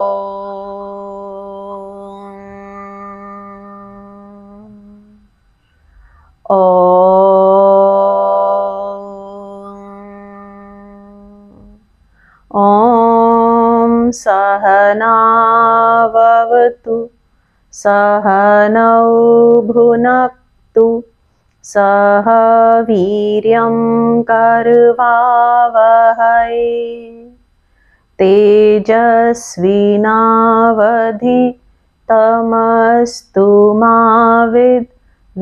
ॐ सहनाववतु सहनौ भुनक्तु सह वीर्यं करवावहै तेजस्विनावधीतमस्तु मा विद्विषावहै।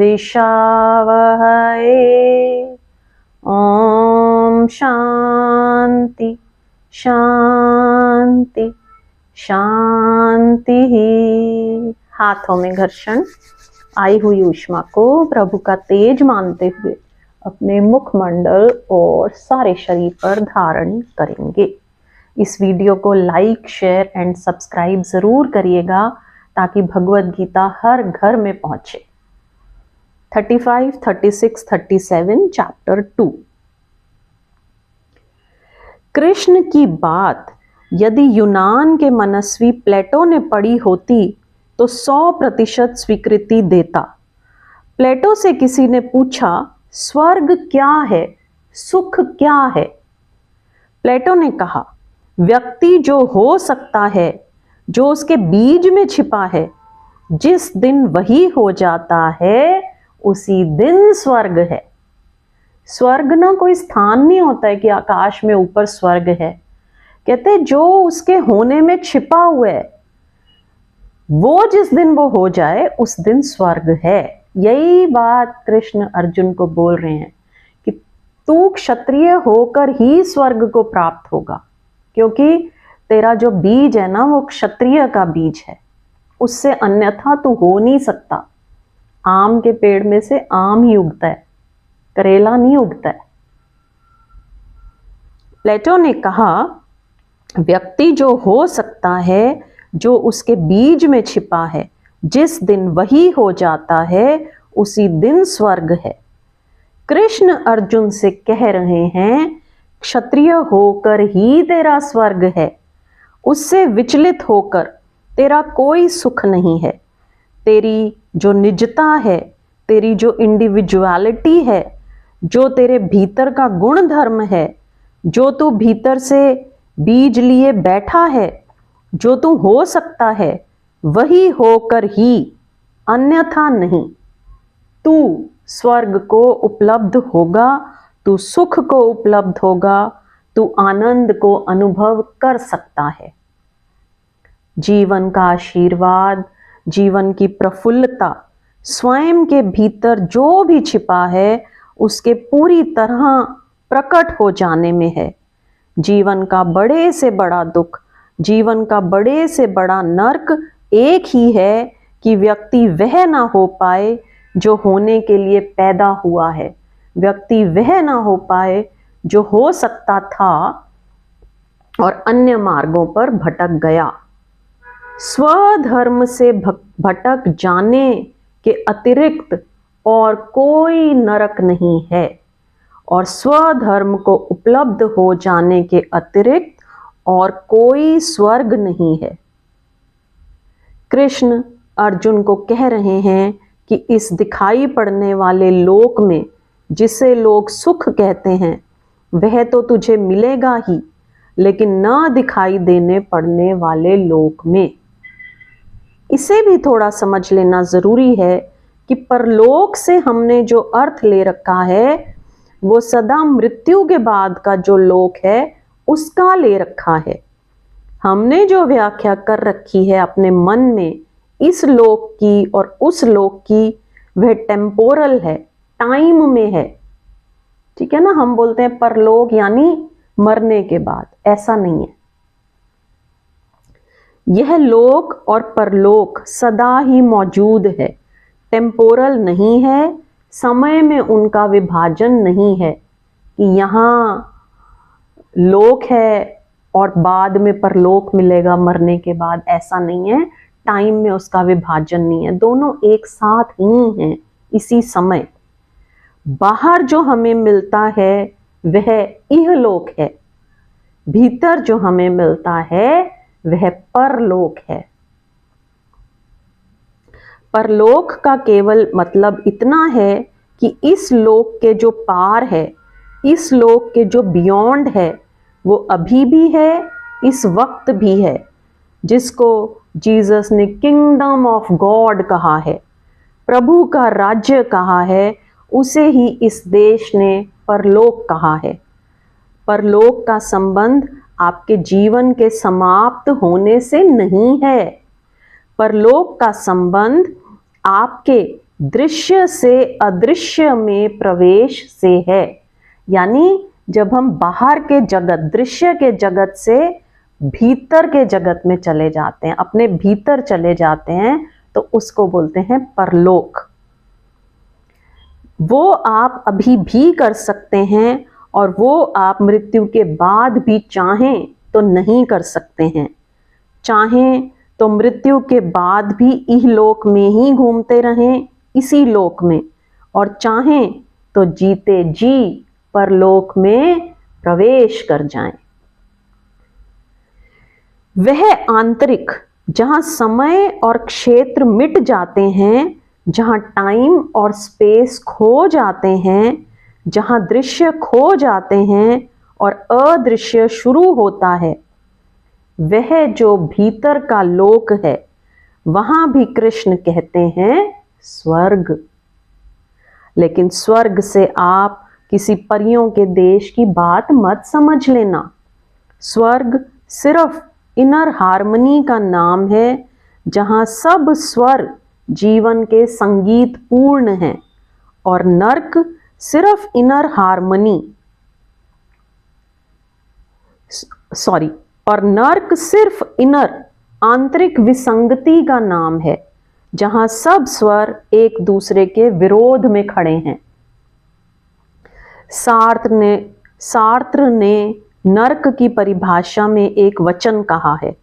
ॐ शान्ति शांति शांति। हाथों में घर्षण, आई हुई ऊष्मा को प्रभु का तेज मानते हुए अपने मुखमंडल और सारे शरीर पर धारण करेंगे। इस वीडियो को लाइक, शेयर एंड सब्सक्राइब जरूर करिएगा ताकि भगवत गीता हर घर में पहुंचे। 35, 36, 37 चैप्टर 2। कृष्ण की बात यदि यूनान के मनस्वी प्लेटो ने पढ़ी होती तो 100% स्वीकृति देता। प्लेटो से किसी ने पूछा, स्वर्ग क्या है, सुख क्या है? प्लेटो ने कहा, व्यक्ति जो हो सकता है, जो उसके बीज में छिपा है, जिस दिन वही हो जाता है उसी दिन स्वर्ग है। स्वर्ग ना कोई स्थान नहीं होता है कि आकाश में ऊपर स्वर्ग है। कहते जो उसके होने में छिपा हुआ है, वो जिस दिन वो हो जाए उस दिन स्वर्ग है। यही बात कृष्ण अर्जुन को बोल रहे हैं कि तू क्षत्रिय होकर ही स्वर्ग को प्राप्त होगा, क्योंकि तेरा जो बीज है ना वो क्षत्रिय का बीज है, उससे अन्यथा तू हो नहीं सकता। आम के पेड़ में से आम ही उगता है, करेला नहीं उगता है। प्लेटो ने कहा, व्यक्ति जो हो सकता है, जो उसके बीज में छिपा है, जिस दिन वही हो जाता है उसी दिन स्वर्ग है। कृष्ण अर्जुन से कह रहे हैं, क्षत्रिय होकर ही तेरा स्वर्ग है, उससे विचलित होकर तेरा कोई सुख नहीं है। तेरी जो निजता है, तेरी जो इंडिविजुअलिटी है, जो तेरे भीतर का गुण धर्म है, जो तू भीतर से बीज लिए बैठा है, जो तू हो सकता है, वही होकर ही, अन्यथा नहीं। तू स्वर्ग को उपलब्ध होगा, तू सुख को उपलब्ध होगा, तू आनंद को अनुभव कर सकता है। जीवन का आशीर्वाद, जीवन की प्रफुल्लता स्वयं के भीतर जो भी छिपा है उसके पूरी तरह प्रकट हो जाने में है। जीवन का बड़े से बड़ा दुख, जीवन का बड़े से बड़ा नर्क एक ही है कि व्यक्ति वह ना हो पाए जो होने के लिए पैदा हुआ है, व्यक्ति वह ना हो पाए जो हो सकता था और अन्य मार्गों पर भटक गया। स्वधर्म से भटक जाने के अतिरिक्त और कोई नरक नहीं है, और स्वधर्म को उपलब्ध हो जाने के अतिरिक्त और कोई स्वर्ग नहीं है। कृष्ण अर्जुन को कह रहे हैं कि इस दिखाई पड़ने वाले लोक में, जिसे लोग सुख कहते हैं, वह तो तुझे मिलेगा ही, लेकिन ना दिखाई देने पड़ने वाले लोक में। इसे भी थोड़ा समझ लेना जरूरी है कि परलोक से हमने जो अर्थ ले रखा है वो सदा मृत्यु के बाद का जो लोक है उसका ले रखा है। हमने जो व्याख्या कर रखी है अपने मन में इस लोक की और उस लोक की, वह टेम्पोरल है, टाइम में है। ठीक है ना, हम बोलते हैं परलोक यानी मरने के बाद, ऐसा नहीं है। यह लोक और परलोक सदा ही मौजूद है, टेम्पोरल नहीं है, समय में उनका विभाजन नहीं है कि यहाँ लोक है और बाद में परलोक मिलेगा मरने के बाद, ऐसा नहीं है। टाइम में उसका विभाजन नहीं है, दोनों एक साथ ही हैं इसी समय। बाहर जो हमें मिलता है वह इहलोक है, भीतर जो हमें मिलता है वह परलोक है। परलोक का केवल मतलब इतना है कि इस लोक के जो पार है, इस लोक के जो बियॉन्ड है, वो अभी भी है, इस वक्त भी है, जिसको जीसस ने किंगडम ऑफ गॉड कहा है, प्रभु का राज्य कहा है, उसे ही इस देश ने परलोक कहा है। परलोक का संबंध आपके जीवन के समाप्त होने से नहीं है। परलोक का संबंध आपके दृश्य से अदृश्य में प्रवेश से है। यानी जब हम बाहर के जगत, दृश्य के जगत से भीतर के जगत में चले जाते हैं, अपने भीतर चले जाते हैं, तो उसको बोलते हैं परलोक। वो आप अभी भी कर सकते हैं और वो आप मृत्यु के बाद भी चाहें तो नहीं कर सकते हैं। चाहें तो मृत्यु के बाद भी इहलोक में ही घूमते रहें, इसी लोक में, और चाहें तो जीते जी परलोक में प्रवेश कर जाएं। वह आंतरिक, जहां समय और क्षेत्र मिट जाते हैं, जहां टाइम और स्पेस खो जाते हैं, जहां दृश्य खो जाते हैं और अदृश्य शुरू होता है, वह जो भीतर का लोक है, वहां भी कृष्ण कहते हैं स्वर्ग। लेकिन स्वर्ग से आप किसी परियों के देश की बात मत समझ लेना। स्वर्ग सिर्फ इनर हार्मनी का नाम है, जहां सब स्वर जीवन के संगीत पूर्ण हैं, और नर्क सिर्फ इनर हार्मनी और नर्क सिर्फ इनर, आंतरिक विसंगति का नाम है, जहां सब स्वर एक दूसरे के विरोध में खड़े हैं। सार्त्र ने नर्क की परिभाषा में एक वचन कहा है।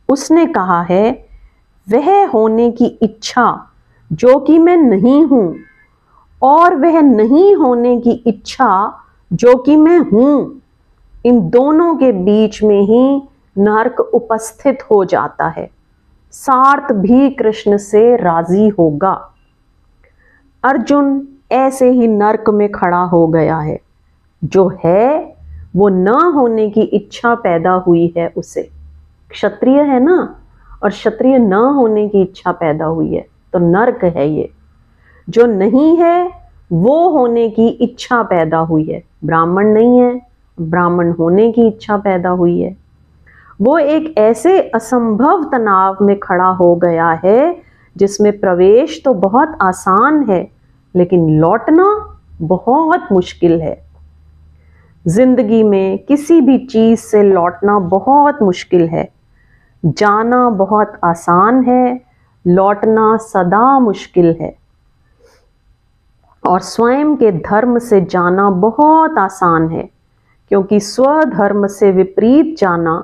उसने कहा है, वह होने की इच्छा जो कि मैं नहीं हूं, और वह नहीं होने की इच्छा जो कि मैं हूं, इन दोनों के बीच में ही नर्क उपस्थित हो जाता है। सार्थ भी कृष्ण से राजी होगा। अर्जुन ऐसे ही नर्क में खड़ा हो गया है। जो है वो न होने की इच्छा पैदा हुई है उसे। क्षत्रिय है ना, और क्षत्रिय न होने की इच्छा पैदा हुई है, तो नर्क है ये। जो नहीं है वो होने की इच्छा पैदा हुई है। ब्राह्मण नहीं है, ब्राह्मण होने की इच्छा पैदा हुई है। वो एक ऐसे असंभव तनाव में खड़ा हो गया है जिसमें प्रवेश तो बहुत आसान है, लेकिन लौटना बहुत मुश्किल है। जिंदगी में किसी भी चीज से लौटना बहुत मुश्किल है। जाना बहुत आसान है, लौटना सदा मुश्किल है। और स्वयं के धर्म से जाना बहुत आसान है, क्योंकि स्वधर्म से विपरीत जाना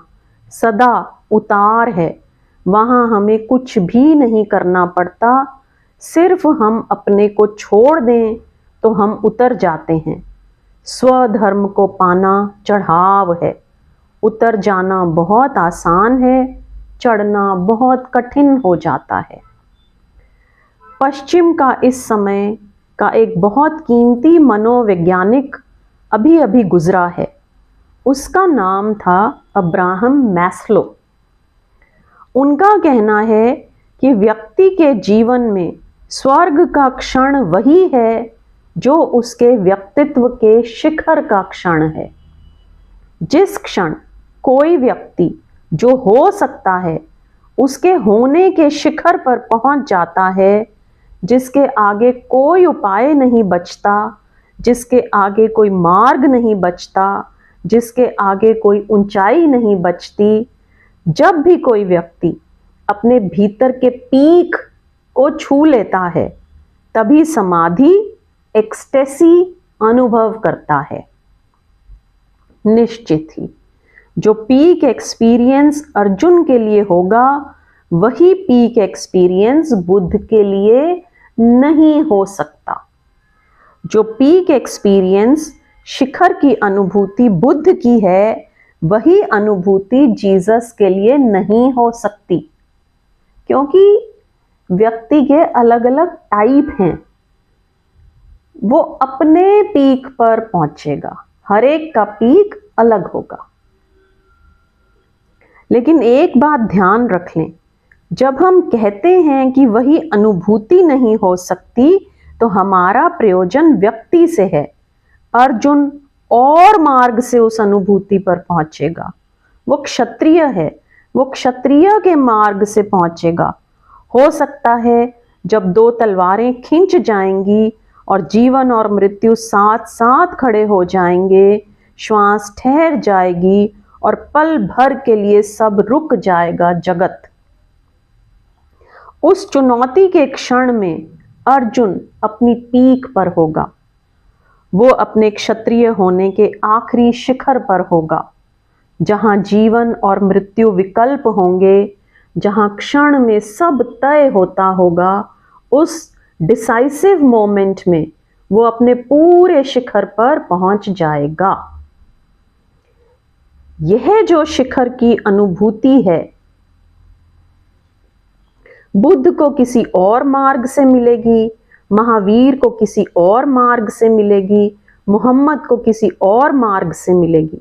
सदा उतार है। वहां हमें कुछ भी नहीं करना पड़ता, सिर्फ हम अपने को छोड़ दें तो हम उतर जाते हैं। स्वधर्म को पाना चढ़ाव है। उतर जाना बहुत आसान है, चढ़ना बहुत कठिन हो जाता है। पश्चिम का इस समय का एक बहुत कीमती मनोवैज्ञानिक अभी अभी गुजरा है। उसका नाम था अब्राहम मैस्लो। उनका कहना है कि व्यक्ति के जीवन में स्वर्ग का क्षण वही है जो उसके व्यक्तित्व के शिखर का क्षण है। जिस क्षण कोई व्यक्ति जो हो सकता है उसके होने के शिखर पर पहुंच जाता है, जिसके आगे कोई उपाय नहीं बचता, जिसके आगे कोई मार्ग नहीं बचता, जिसके आगे कोई ऊंचाई नहीं बचती, जब भी कोई व्यक्ति अपने भीतर के पीक को छू लेता है, तभी समाधि, एक्सटेसी अनुभव करता है। निश्चित ही जो पीक एक्सपीरियंस अर्जुन के लिए होगा, वही पीक एक्सपीरियंस बुद्ध के लिए नहीं हो सकता। जो पीक एक्सपीरियंस, शिखर की अनुभूति बुद्ध की है, वही अनुभूति जीसस के लिए नहीं हो सकती, क्योंकि व्यक्ति के अलग अलग टाइप हैं। वो अपने पीक पर पहुंचेगा, हर एक का पीक अलग होगा। लेकिन एक बात ध्यान रख लें, जब हम कहते हैं कि वही अनुभूति नहीं हो सकती, तो हमारा प्रयोजन व्यक्ति से है। अर्जुन और मार्ग से उस अनुभूति पर पहुंचेगा। वो क्षत्रिय है, वो क्षत्रिय के मार्ग से पहुंचेगा। हो सकता है जब दो तलवारें खिंच जाएंगी और जीवन और मृत्यु साथ साथ खड़े हो जाएंगे, श्वास ठहर जाएगी और पल भर के लिए सब रुक जाएगा जगत। उस चुनौती के क्षण में अर्जुन अपनी पीक पर होगा। वो अपने क्षत्रिय होने के आखिरी शिखर पर होगा, जहां जीवन और मृत्यु विकल्प होंगे, जहां क्षण में सब तय होता होगा। उस डिसाइसिव मोमेंट में वो अपने पूरे शिखर पर पहुंच जाएगा। यह जो शिखर की अनुभूति है, बुद्ध को किसी और मार्ग से मिलेगी, महावीर को किसी और मार्ग से मिलेगी, मोहम्मद को किसी और मार्ग से मिलेगी।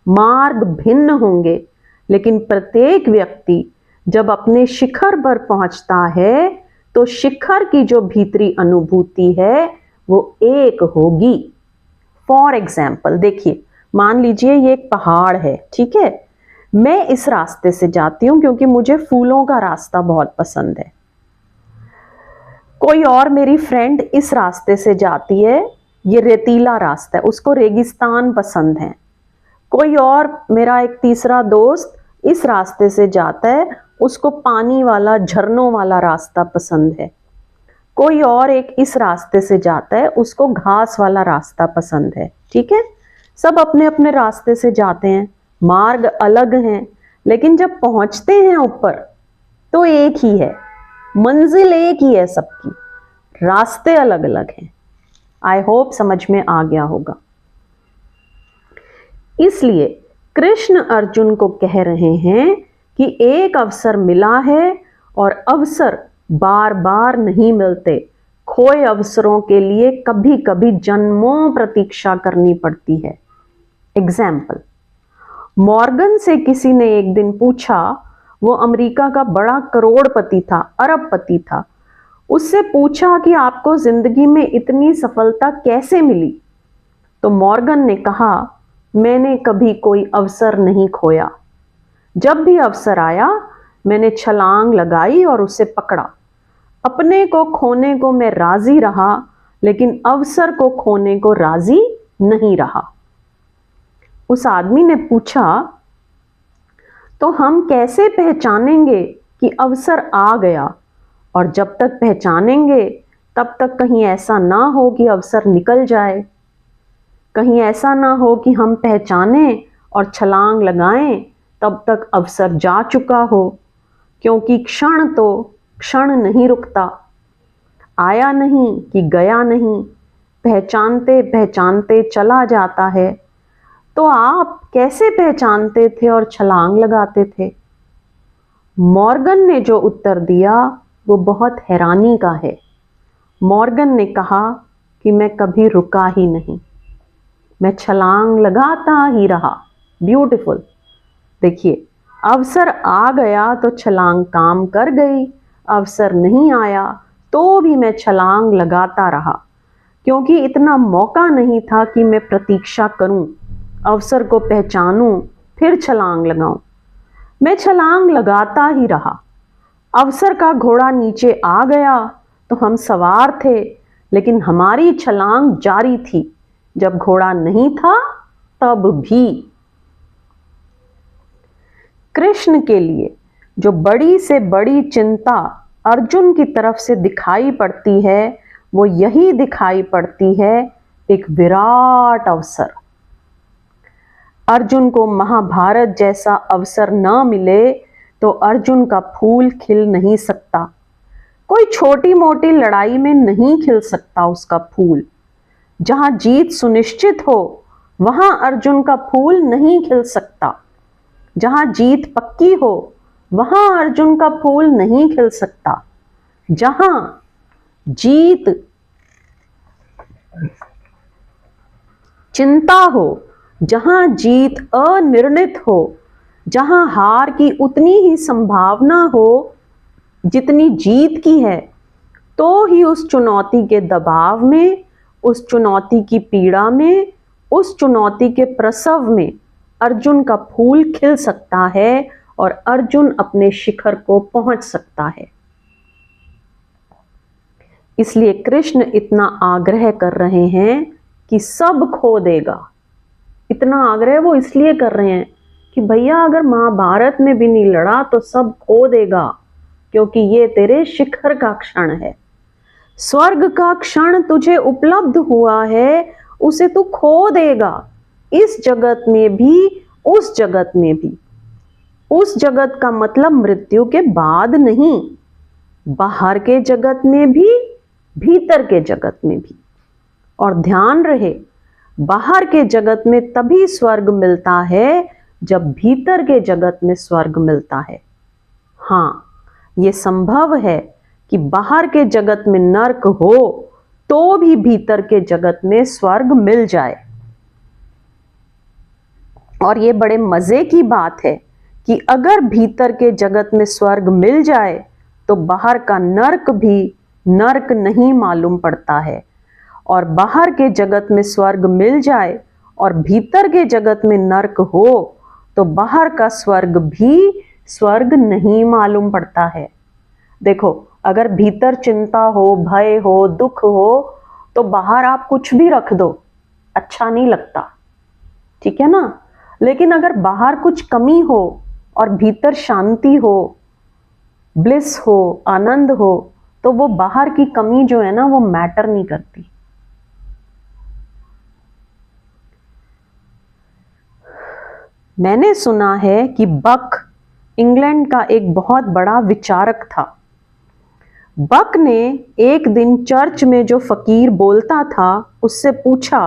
मार्ग भिन्न होंगे, लेकिन प्रत्येक व्यक्ति जब अपने शिखर पर पहुंचता है, तो शिखर की जो भीतरी अनुभूति है वो एक होगी। फॉर एग्जाम्पल देखिए, मान लीजिए ये एक पहाड़ है, ठीक है। मैं इस रास्ते से जाती हूं क्योंकि मुझे फूलों का रास्ता बहुत पसंद है। कोई और मेरी फ्रेंड इस रास्ते से जाती है, ये रेतीला रास्ता है, उसको रेगिस्तान पसंद है। कोई और मेरा एक तीसरा दोस्त इस रास्ते से जाता है, उसको पानी वाला झरनों वाला रास्ता पसंद है। कोई और एक इस रास्ते से जाता है, उसको घास वाला रास्ता पसंद है, ठीक है। सब अपने अपने रास्ते से जाते हैं, मार्ग अलग हैं, लेकिन जब पहुंचते हैं ऊपर तो एक ही है, मंजिल एक ही है सबकी, रास्ते अलग अलग हैं। आई होप समझ में आ गया होगा। इसलिए कृष्ण अर्जुन को कह रहे हैं कि एक अवसर मिला है और अवसर बार बार नहीं मिलते। खोए अवसरों के लिए कभी कभी जन्मों प्रतीक्षा करनी पड़ती है। एग्जाम्पल, मॉर्गन से किसी ने एक दिन पूछा, वो अमेरिका का बड़ा करोड़पति था, अरबपति था। उससे पूछा कि आपको जिंदगी में इतनी सफलता कैसे मिली? तो मॉर्गन ने कहा, मैंने कभी कोई अवसर नहीं खोया। जब भी अवसर आया मैंने छलांग लगाई और उसे पकड़ा। अपने को खोने को मैं राजी रहा, लेकिन अवसर को खोने को राजी नहीं रहा। उस आदमी ने पूछा, तो हम कैसे पहचानेंगे कि अवसर आ गया? और जब तक पहचानेंगे तब तक कहीं ऐसा ना हो कि अवसर निकल जाए, कहीं ऐसा ना हो कि हम पहचाने और छलांग लगाएं तब तक अवसर जा चुका हो। क्योंकि क्षण तो क्षण नहीं रुकता, आया नहीं कि गया नहीं, पहचानते पहचानते चला जाता है। तो आप कैसे पहचानते थे और छलांग लगाते थे? मॉर्गन ने जो उत्तर दिया वो बहुत हैरानी का है। मॉर्गन ने कहा कि मैं कभी रुका ही नहीं, मैं छलांग लगाता ही रहा। ब्यूटीफुल। देखिए, अवसर आ गया तो छलांग काम कर गई, अवसर नहीं आया तो भी मैं छलांग लगाता रहा, क्योंकि इतना मौका नहीं था कि मैं प्रतीक्षा करूं, अवसर को पहचानूं, फिर छलांग लगाऊं। मैं छलांग लगाता ही रहा। अवसर का घोड़ा नीचे आ गया तो हम सवार थे, लेकिन हमारी छलांग जारी थी। जब घोड़ा नहीं था तब भी। कृष्ण के लिए जो बड़ी से बड़ी चिंता अर्जुन की तरफ से दिखाई पड़ती है, वो यही दिखाई पड़ती है, एक विराट अवसर। अर्जुन को महाभारत जैसा अवसर न मिले तो अर्जुन का फूल खिल नहीं सकता। कोई छोटी मोटी लड़ाई में नहीं खिल सकता उसका फूल। जहां जीत सुनिश्चित हो वहां अर्जुन का फूल नहीं खिल सकता। जहां जीत पक्की हो वहां अर्जुन का फूल नहीं खिल सकता। जहां जीत चिंता हो, जहां जीत अनिर्णित हो, जहां हार की उतनी ही संभावना हो जितनी जीत की है, तो ही उस चुनौती के दबाव में, उस चुनौती की पीड़ा में, उस चुनौती के प्रसव में अर्जुन का फूल खिल सकता है और अर्जुन अपने शिखर को पहुंच सकता है। इसलिए कृष्ण इतना आग्रह कर रहे हैं कि सब खो देगा। इतना आग्रह वो इसलिए कर रहे हैं कि भैया अगर महाभारत में भी नहीं लड़ा तो सब खो देगा, क्योंकि ये तेरे शिखर का क्षण है। स्वर्ग का क्षण तुझे उपलब्ध हुआ है, उसे तू खो देगा। इस जगत में भी, उस जगत में भी। उस जगत का मतलब मृत्यु के बाद नहीं, बाहर के जगत में भी, भीतर के जगत में भी। और ध्यान रहे, बाहर के जगत में तभी स्वर्ग मिलता है जब भीतर के जगत में स्वर्ग मिलता है। हाँ, ये संभव है कि बाहर के जगत में नरक हो तो भी भीतर के जगत में स्वर्ग मिल जाए। और ये बड़े मजे की बात है कि अगर भीतर के जगत में स्वर्ग मिल जाए तो बाहर का नरक भी नरक नहीं मालूम पड़ता है। और बाहर के जगत में स्वर्ग मिल जाए और भीतर के जगत में नरक हो तो बाहर का स्वर्ग भी स्वर्ग नहीं मालूम पड़ता है। देखो, अगर भीतर चिंता हो, भय हो, दुख हो तो बाहर आप कुछ भी रख दो, अच्छा नहीं लगता, ठीक है ना। लेकिन अगर बाहर कुछ कमी हो और भीतर शांति हो, ब्लिस हो, आनंद हो, तो वो बाहर की कमी जो है ना वो मैटर नहीं करती। मैंने सुना है कि बक इंग्लैंड का एक बहुत बड़ा विचारक था। बक ने एक दिन चर्च में जो फकीर बोलता था उससे पूछा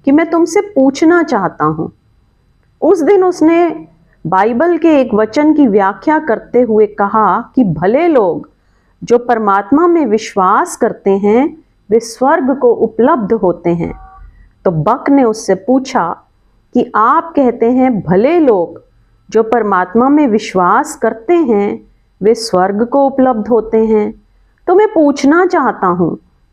कि मैं तुमसे पूछना चाहता हूं। उस दिन उसने बाइबल के एक वचन की व्याख्या करते हुए कहा कि भले लोग जो परमात्मा में विश्वास करते हैं वे स्वर्ग को उपलब्ध होते हैं। तो बक ने उससे पूछा कि आप कहते हैं भले लोग जो परमात्मा में विश्वास करते हैं वे स्वर्ग को उपलब्ध होते हैं, तो मैं पूछना चाहता हूं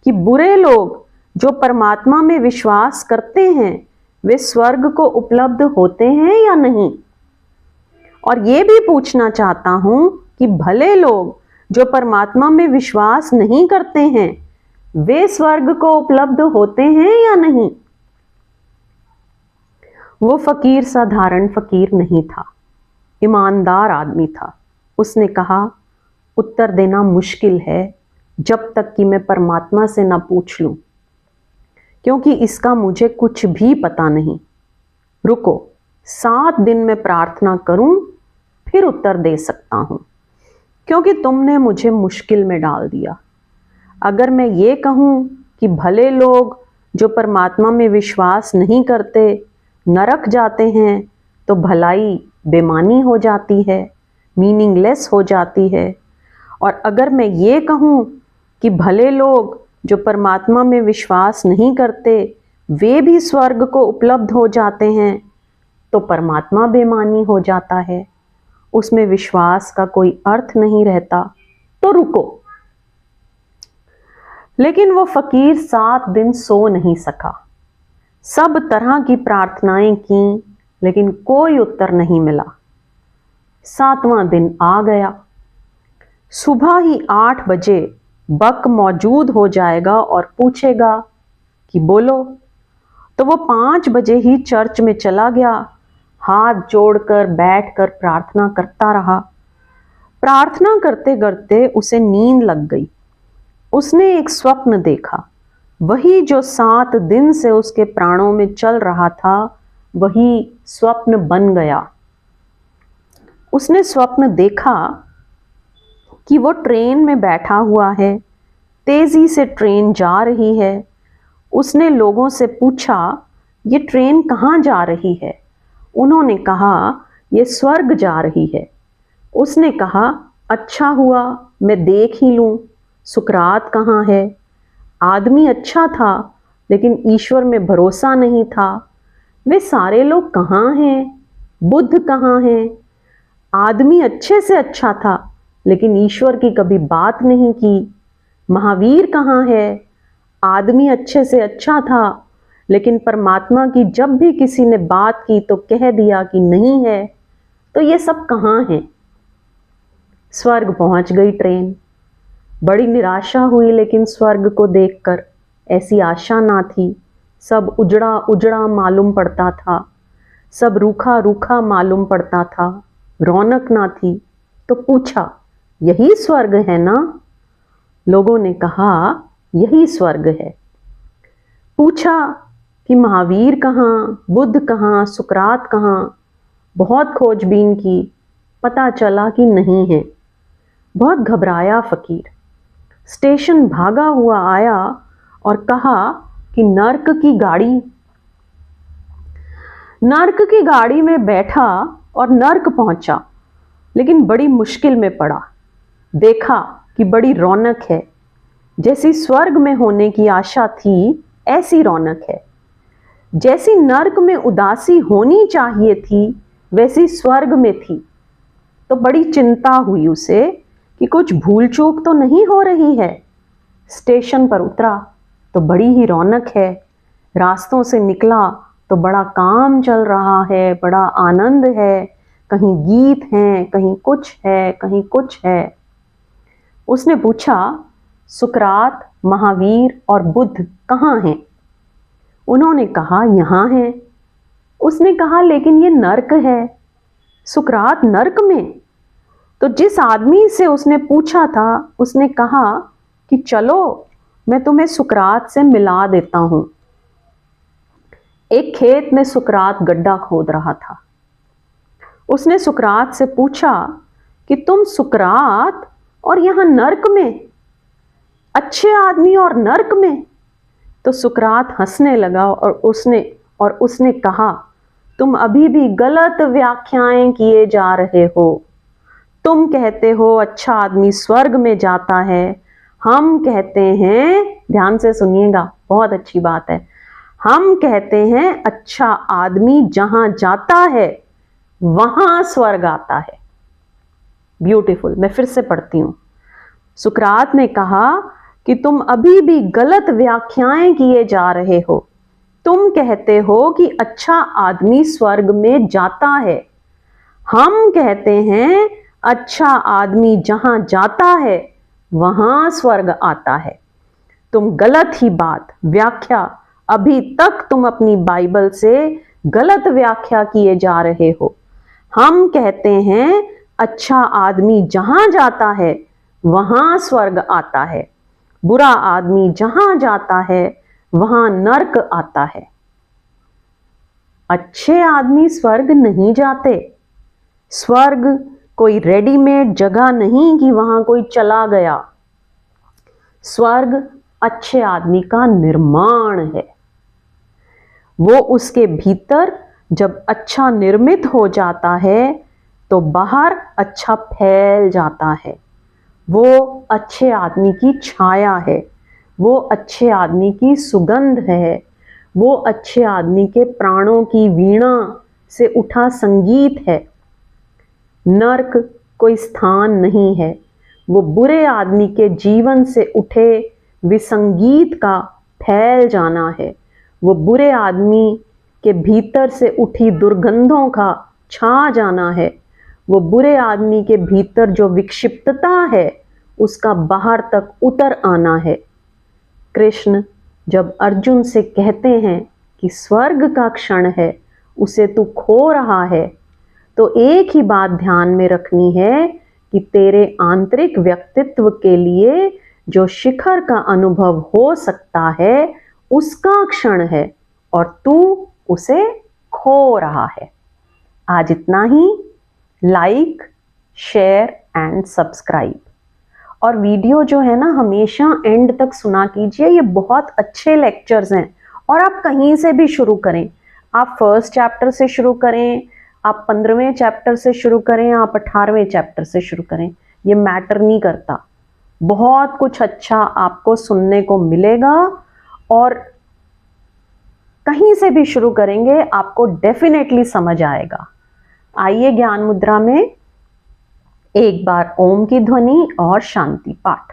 कि बुरे लोग जो परमात्मा में विश्वास करते हैं वे स्वर्ग को उपलब्ध होते हैं या नहीं। और ये भी पूछना चाहता हूं कि भले लोग जो परमात्मा में विश्वास नहीं करते हैं वे स्वर्ग को उपलब्ध होते हैं या नहीं। वो फकीर साधारण फकीर नहीं था, ईमानदार आदमी था। उसने कहा, उत्तर देना मुश्किल है जब तक कि मैं परमात्मा से ना पूछ लूं, क्योंकि इसका मुझे कुछ भी पता नहीं। रुको, 7 दिन में प्रार्थना करूं फिर उत्तर दे सकता हूं, क्योंकि तुमने मुझे मुश्किल में डाल दिया। अगर मैं ये कहूं कि भले लोग जो परमात्मा में विश्वास नहीं करते नरक जाते हैं तो भलाई बेमानी हो जाती है, मीनिंगलेस हो जाती है। और अगर मैं ये कहूं कि भले लोग जो परमात्मा में विश्वास नहीं करते वे भी स्वर्ग को उपलब्ध हो जाते हैं तो परमात्मा बेमानी हो जाता है, उसमें विश्वास का कोई अर्थ नहीं रहता। तो रुको। लेकिन वो फकीर 7 दिन सो नहीं सका। सब तरह की प्रार्थनाएं की लेकिन कोई उत्तर नहीं मिला। 7वां दिन आ गया। सुबह ही 8 बजे बक मौजूद हो जाएगा और पूछेगा कि बोलो। तो वो 5 बजे ही चर्च में चला गया, हाथ जोड़कर बैठकर प्रार्थना करता रहा। प्रार्थना करते करते उसे नींद लग गई। उसने एक स्वप्न देखा, वही जो 7 दिन से उसके प्राणों में चल रहा था वही स्वप्न बन गया। उसने स्वप्न देखा कि वो ट्रेन में बैठा हुआ है, तेजी से ट्रेन जा रही है। उसने लोगों से पूछा ये ट्रेन कहाँ जा रही है? उन्होंने कहा, ये स्वर्ग जा रही है। उसने कहा, अच्छा हुआ मैं देख ही लूं, सुकरात कहाँ है? आदमी अच्छा था, लेकिन ईश्वर में भरोसा नहीं था। वे सारे लोग कहाँ हैं? बुद्ध कहाँ हैं? आदमी अच्छे से अच्छा था, लेकिन ईश्वर की कभी बात नहीं की। महावीर कहाँ है? आदमी अच्छे से अच्छा था, लेकिन परमात्मा की जब भी किसी ने बात की तो कह दिया कि नहीं है। तो ये सब कहाँ है? स्वर्ग पहुंच गई ट्रेन। बड़ी निराशा हुई, लेकिन स्वर्ग को देखकर ऐसी आशा ना थी। सब उजड़ा उजड़ा मालूम पड़ता था, सब रूखा रूखा मालूम पड़ता था, रौनक ना थी। तो पूछा, यही स्वर्ग है ना? लोगों ने कहा, यही स्वर्ग है। पूछा कि महावीर कहाँ, बुद्ध कहाँ, सुकरात कहाँ? बहुत खोजबीन की, पता चला कि नहीं है। बहुत घबराया फकीर। स्टेशन भागा हुआ आया और कहा कि नर्क की गाड़ी में बैठा और नर्क पहुंचा, लेकिन बड़ी मुश्किल में पड़ा। देखा कि बड़ी रौनक है, जैसी स्वर्ग में होने की आशा थी ऐसी रौनक है। जैसी नर्क में उदासी होनी चाहिए थी वैसी स्वर्ग में थी। तो बड़ी चिंता हुई उसे कि कुछ भूल चूक तो नहीं हो रही है। स्टेशन पर उतरा तो बड़ी ही रौनक है। रास्तों से निकला तो बड़ा काम चल रहा है, बड़ा आनंद है। कहीं गीत हैं, कहीं कुछ है, कहीं कुछ है। उसने पूछा, सुकरात, महावीर और बुद्ध कहाँ हैं? उन्होंने कहा, यहाँ हैं। उसने कहा, लेकिन ये नर्क है। सुकरात नर्क में? तो जिस आदमी से उसने पूछा था उसने कहा कि चलो मैं तुम्हें सुकरात से मिला देता हूं। एक खेत में सुकरात गड्ढा खोद रहा था। उसने सुकरात से पूछा कि तुम सुकरात और यहां नर्क में, अच्छे आदमी और नर्क में? तो सुकरात हंसने लगा और उसने कहा, तुम अभी भी गलत व्याख्याएं किए जा रहे हो। तुम कहते हो अच्छा आदमी स्वर्ग में जाता है, हम कहते हैं, ध्यान से सुनिएगा, बहुत अच्छी बात है, हम कहते हैं अच्छा आदमी जहां जाता है वहां स्वर्ग आता है। ब्यूटीफुल। मैं फिर से पढ़ती हूं। सुकरात ने कहा कि तुम अभी भी गलत व्याख्याएं किए जा रहे हो। तुम कहते हो कि अच्छा आदमी स्वर्ग में जाता है, हम कहते हैं अच्छा आदमी जहां जाता है वहां स्वर्ग आता है। तुम गलत ही बात, व्याख्या, अभी तक तुम अपनी बाइबल से गलत व्याख्या किए जा रहे हो। हम कहते हैं अच्छा आदमी जहां जाता है वहां स्वर्ग आता है, बुरा आदमी जहां जाता है वहां नर्क आता है। अच्छे आदमी स्वर्ग नहीं जाते। स्वर्ग कोई रेडीमेड जगह नहीं कि वहां कोई चला गया। स्वर्ग अच्छे आदमी का निर्माण है। वो उसके भीतर जब अच्छा निर्मित हो जाता है तो बाहर अच्छा फैल जाता है। वो अच्छे आदमी की छाया है, वो अच्छे आदमी की सुगंध है, वो अच्छे आदमी के प्राणों की वीणा से उठा संगीत है। नर्क कोई स्थान नहीं है, वो बुरे आदमी के जीवन से उठे विसंगीत का फैल जाना है। वो बुरे आदमी के भीतर से उठी दुर्गंधों का छा जाना है। वो बुरे आदमी के भीतर जो विक्षिप्तता है उसका बाहर तक उतर आना है। कृष्ण जब अर्जुन से कहते हैं कि स्वर्ग का क्षण है, उसे तू खो रहा है, तो एक ही बात ध्यान में रखनी है कि तेरे आंतरिक व्यक्तित्व के लिए जो शिखर का अनुभव हो सकता है उसका क्षण है और तू उसे खो रहा है। आज इतना ही। Like, share and subscribe. और वीडियो जो है ना हमेशा एंड तक सुना कीजिए, ये बहुत अच्छे लेक्चर्स हैं और आप कहीं से भी शुरू करें, आप फर्स्ट चैप्टर से शुरू करें, आप 15वें चैप्टर से शुरू करें, आप 18वें चैप्टर से शुरू करें, ये मैटर नहीं करता। बहुत कुछ अच्छा आपको सुनने को मिलेगा और कहीं से भी शुरू करेंगे आपको डेफिनेटली समझ आएगा। आइए ज्ञान मुद्रा में एक बार ओम की ध्वनि और शांति पाठ।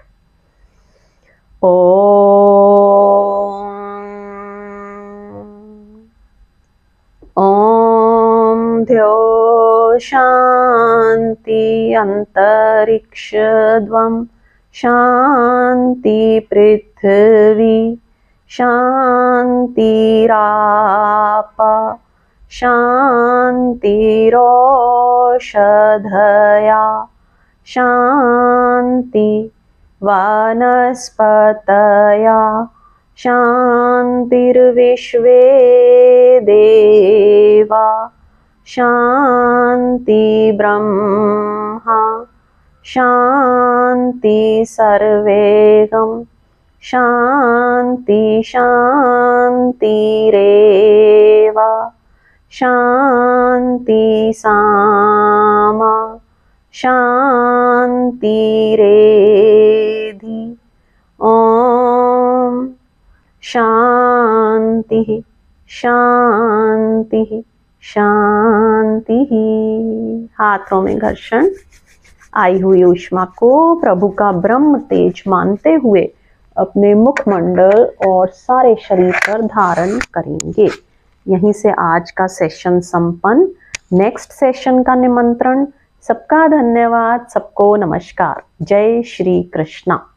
ओम ध्यो शांति अंतरिक्षध्वं शांति पृथ्वी शांतिराप शांतिरोषधया शांति वनस्पतया शांतिर्विश्वे देवा शांति ब्रह्मा शांति सर्वेगम शांति शांतिरेव शांति सामा शांतिरेधि। ओम शांति शांति शांति। हाथों में घर्षण। आई हुई ऊष्मा को प्रभु का ब्रह्म तेज मानते हुए अपने मुखमंडल और सारे शरीर पर धारण करेंगे। यहीं से आज का सेशन संपन्न। नेक्स्ट सेशन का निमंत्रण। सबका धन्यवाद, सबको नमस्कार। जय श्री कृष्णा।